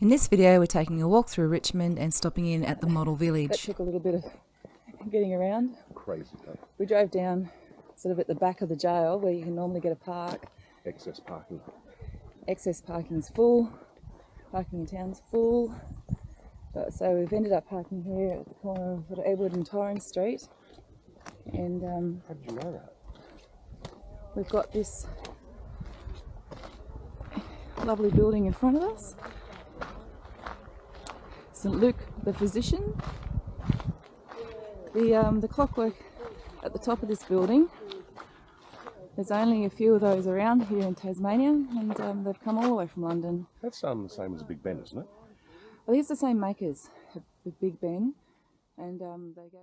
In this video we're taking a walk through Richmond and stopping in at the model That village. took a little bit of getting around. Crazy, huh? We drove down sort of at the back of the jail where you can normally get a park. Excess parking. Excess parking's full, parking in town's full. So we've ended up parking here at the corner of Edward and Torrens Street. And How did you know that? we've got this lovely building in front of us. St Luke the Physician. The clockwork at the top of this building, there's only a few of those around here in Tasmania, and they've come all the way from London. That's the same as a Big Ben, isn't it? Well, these are the same makers, the Big Ben, and they go.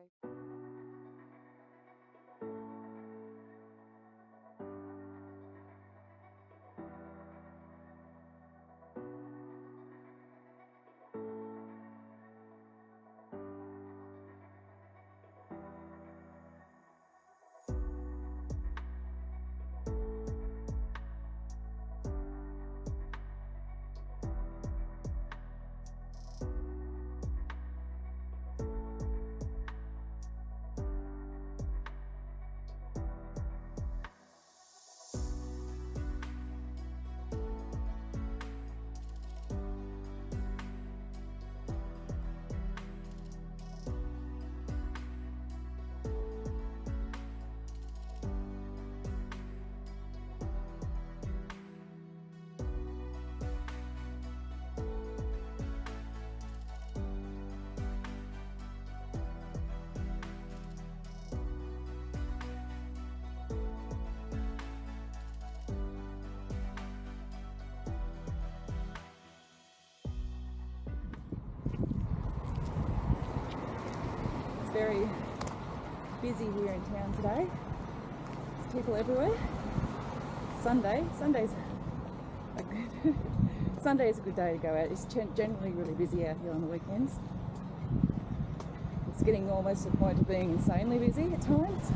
Very busy here in town today. There's people everywhere. Sunday is a good day to go out. It's generally really busy out here on the weekends. It's getting almost to the point of being insanely busy at times.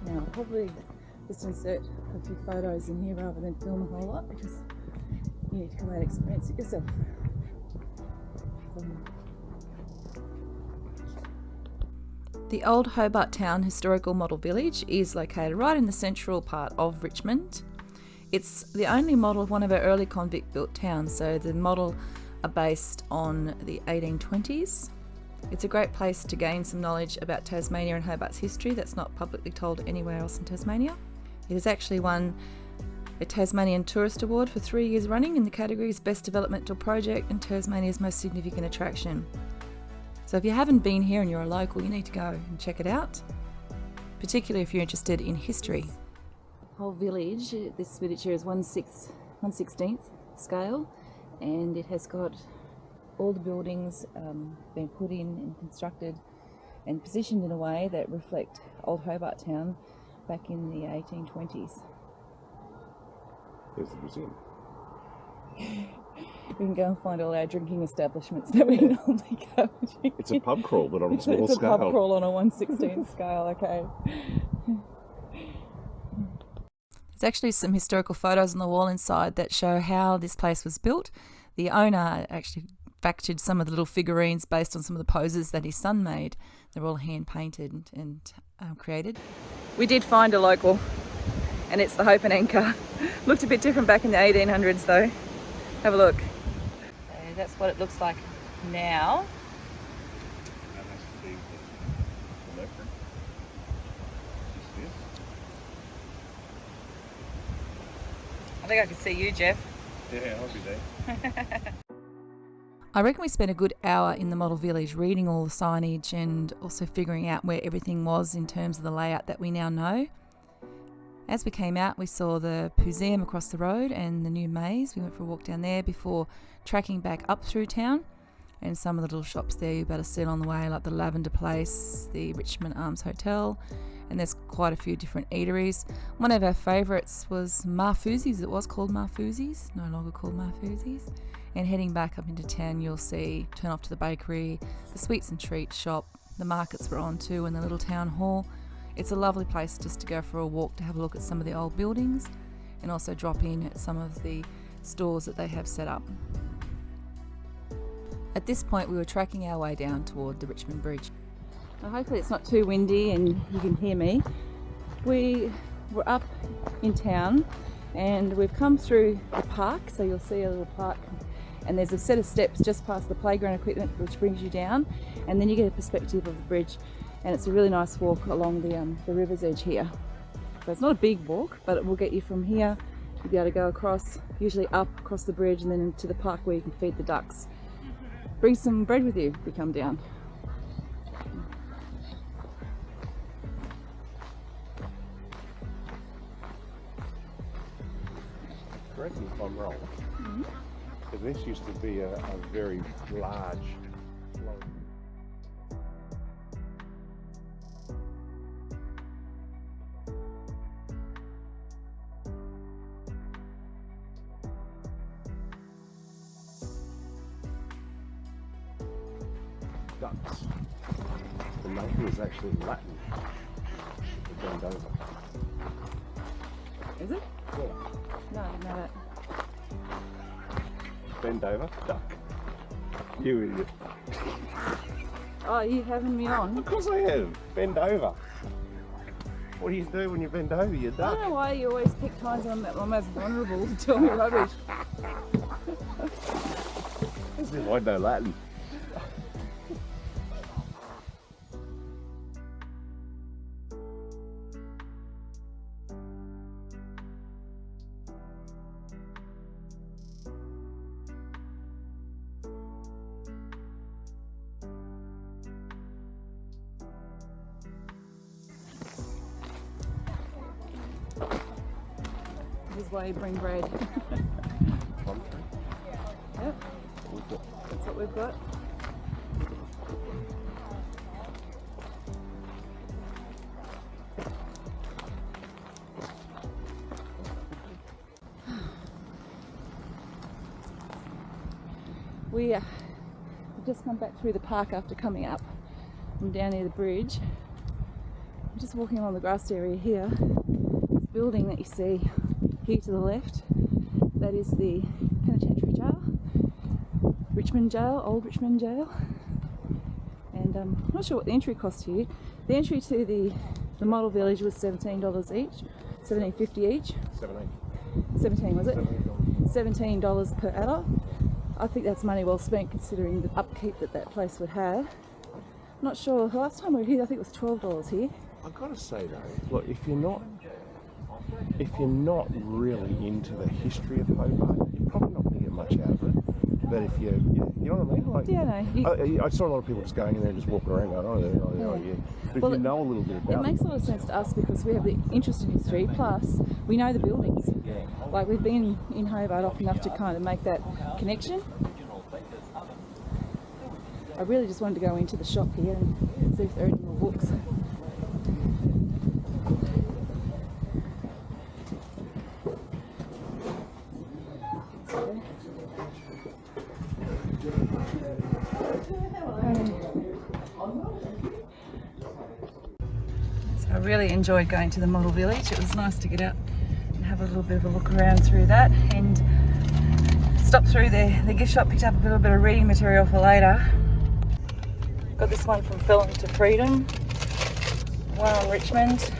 Now I'll probably just insert a few photos in here rather than film a whole lot because you need to come out and experience it yourself. The old Hobart Town Historical Model Village is located right in the central part of Richmond. It's the only model of one of our early convict-built towns, so the model are based on the 1820s. It's a great place to gain some knowledge about Tasmania and Hobart's history that's not publicly told anywhere else in Tasmania. It has actually won a Tasmanian Tourist Award for 3 years running in the categories Best Developmental Project and Tasmania's Most Significant Attraction. So if you haven't been here and you're a local, you need to go and check it out, particularly if you're interested in history. Whole village, this village here is 1/16th scale, and it has got all the buildings been put in and constructed and positioned in a way that reflect old Hobart Town back in the 1820s. There's the museum. We can go and find all our drinking establishments that we normally go to. It's a pub crawl, but on a small It's scale. a pub crawl on a 1/16th scale, okay. There's actually some historical photos on the wall inside that show how this place was built. The owner actually factored some of the little figurines based on some of the poses that his son made. They're all hand painted and created. We did find a local, and it's the Hope and Anchor. Looked a bit different back in the 1800s though. Have a look. So that's what it looks like now. I think I can see you, Jeff. Yeah, I'll be there. I reckon we spent a good hour in the model village reading all the signage and also figuring out where everything was in terms of the layout that we now know. As we came out, we saw the museum across the road and the new maze. We went for a walk down there before tracking back up through town, and some of the little shops there you better see on the way, like the Lavender Place, the Richmond Arms Hotel, and there's quite a few different eateries. One of our favourites was Marfuzi's. It was called Marfuzi's, no longer called Marfuzi's. And heading back up into town, you'll see, turn off to the bakery, the sweets and treats shop, the markets we're on too, and the little town hall. It's a lovely place just to go for a walk, to have a look at some of the old buildings and also drop in at some of the stores that they have set up. At this point we were tracking our way down toward the Richmond Bridge. Well, hopefully it's not too windy and you can hear me. We were up in town and we've come through the park, so you'll see a little park, and there's a set of steps just past the playground equipment which brings you down, and then you get a perspective of the bridge. And it's a really nice walk along the river's edge here. So it's not a big walk, but it will get you from here. You'll be able to go across, usually up across the bridge, and then into the park where you can feed the ducks. Bring some bread with you if you come down. Correct me if I'm wrong. But this used to be a very large flow. Ducks. The name is actually Latin for bend over. Is it? Yeah. No, I didn't know that. Bend over, duck. You idiot. Oh, you having me on? Of course I have. Bend over. What do you do when you bend over? You I duck. don't know why you always pick times when I'm most vulnerable to tell me rubbish. As if I know Latin. This is why you bring bread. Yep, that's what we've got. We've just come back through the park after coming up from down near the bridge. I'm just walking along the grassed area here. This building that you see here to the left, that is the penitentiary jail, Richmond Jail, Old Richmond Jail. And I'm not sure what the entry cost here. The entry to the model village was $17 each, $17.50 each. 17 was it? $17 per adult. I think that's money well spent considering the upkeep that place would have. I'm not sure, the last time we were here I think it was $12 here. I've got to say though, look, if you're not really into the history of Hobart, you're probably not going to get much out of it. But if you know what I mean? Like, Yeah, no. I saw a lot of people just going in there and just walking around going, oh yeah. But Well, if you know a little bit about It makes a lot of sense to us because we have the interest in history, plus we know the buildings. Like we've been in Hobart often enough to kind of make that connection. I really just wanted to go into the shop here and see if there are any more books. So I really enjoyed going to the model village. It was nice to get out and have a little bit of a look around through that, and stopped through the gift shop, picked up a little bit of reading material for later. Got this one from Felon to Freedom, one on Richmond,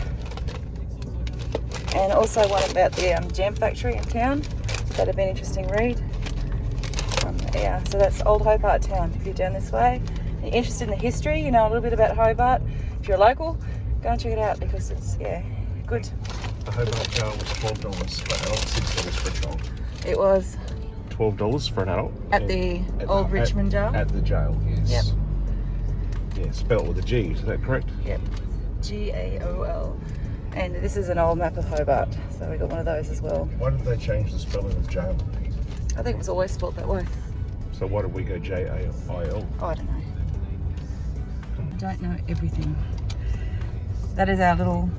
and also one about the jam factory in town. That'd be an interesting read. Yeah, so that's Old Hobart Town. If you're down this way, you're interested in the history, you know a little bit about Hobart, if you're a local, go and check it out because it's, yeah, good. The Hobart jail was $12 for adult, $6 for a child. It was $12 for an adult. at the old Richmond jail? At the jail, yes. Yep. Yeah, spelled with a G, is that correct? Yep. Gaol. And this is an old map of Hobart, so we got one of those as well. Why did they change the spelling of jail? I think it was always spelled that way. So why did we go J-A-I-L? Oh, I don't know. Don't know everything. That is our little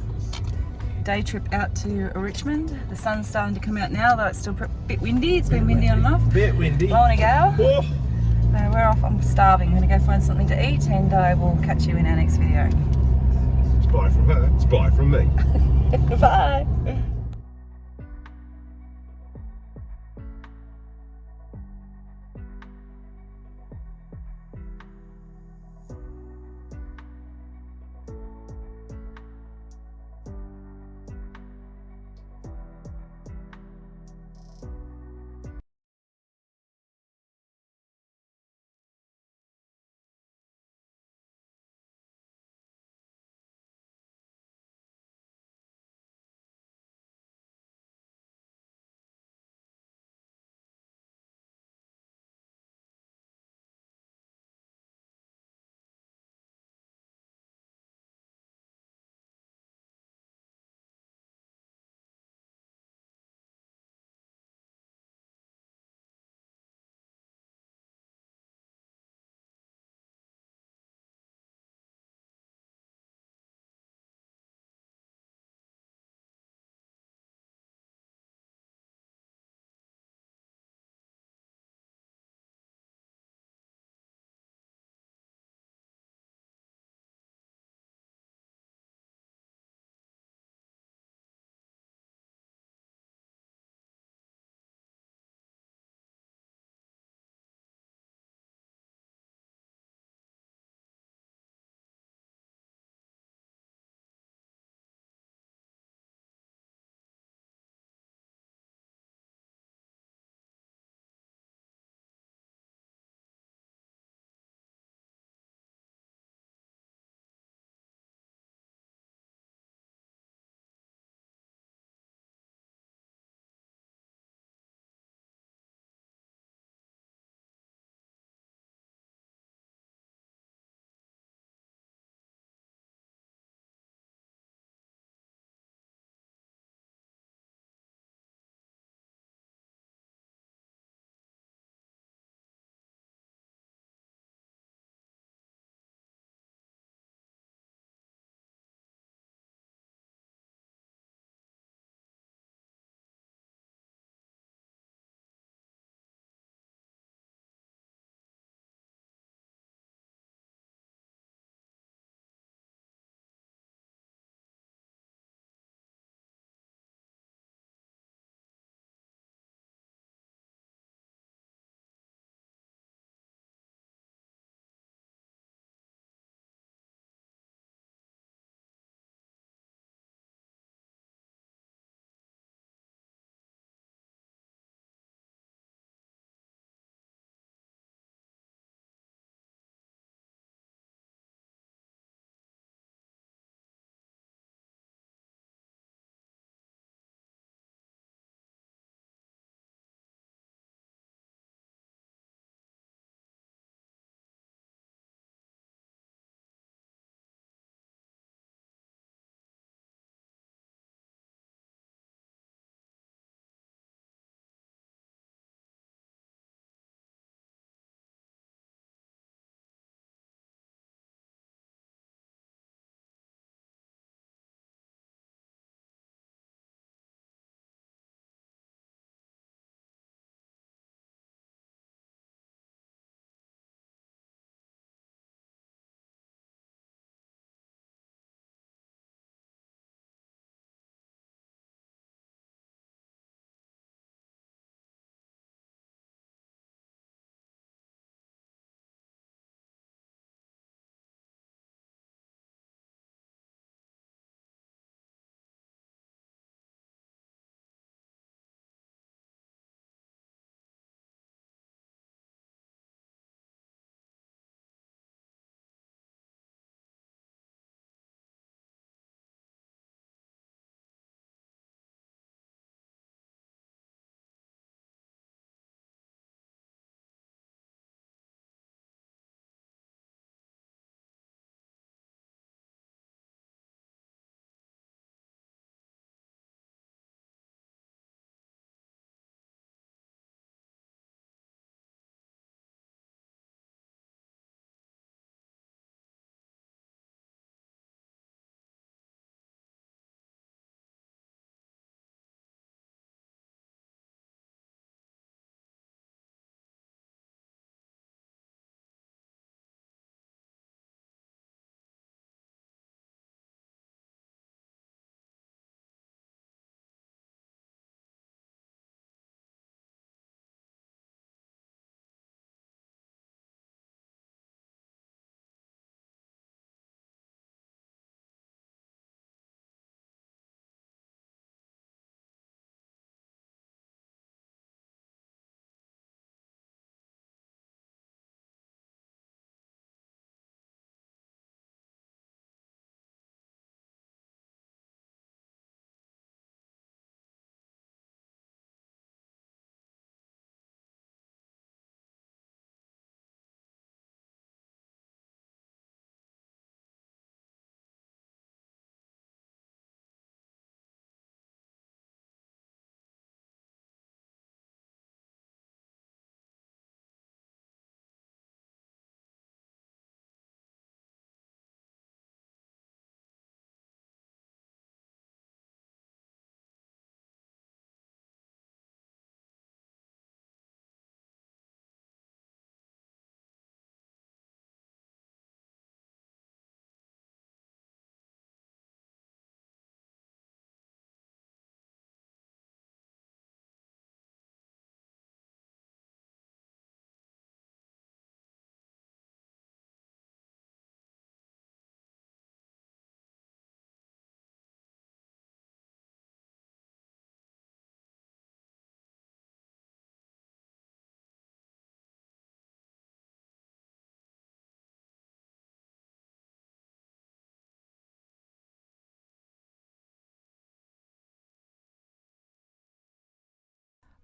day trip out to Richmond. The sun's starting to come out now, though it's still a bit windy. It's been windy on and off. Bit windy. Blowing a gale. Oh. We're off. I'm starving. I'm going to go find something to eat, and I will catch you in our next video. It's bye from her. It's bye from me. Bye.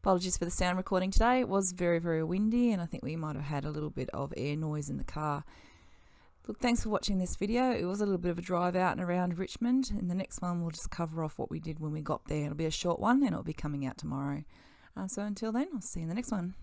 Apologies for the sound recording today. It was very, very windy, and I think we might have had a little bit of air noise in the car. Look, thanks for watching this video. It was a little bit of a drive out and around Richmond. In the next one, we'll just cover off what we did when we got there. It'll be a short one, and it'll be coming out tomorrow. So until then, I'll see you in the next one.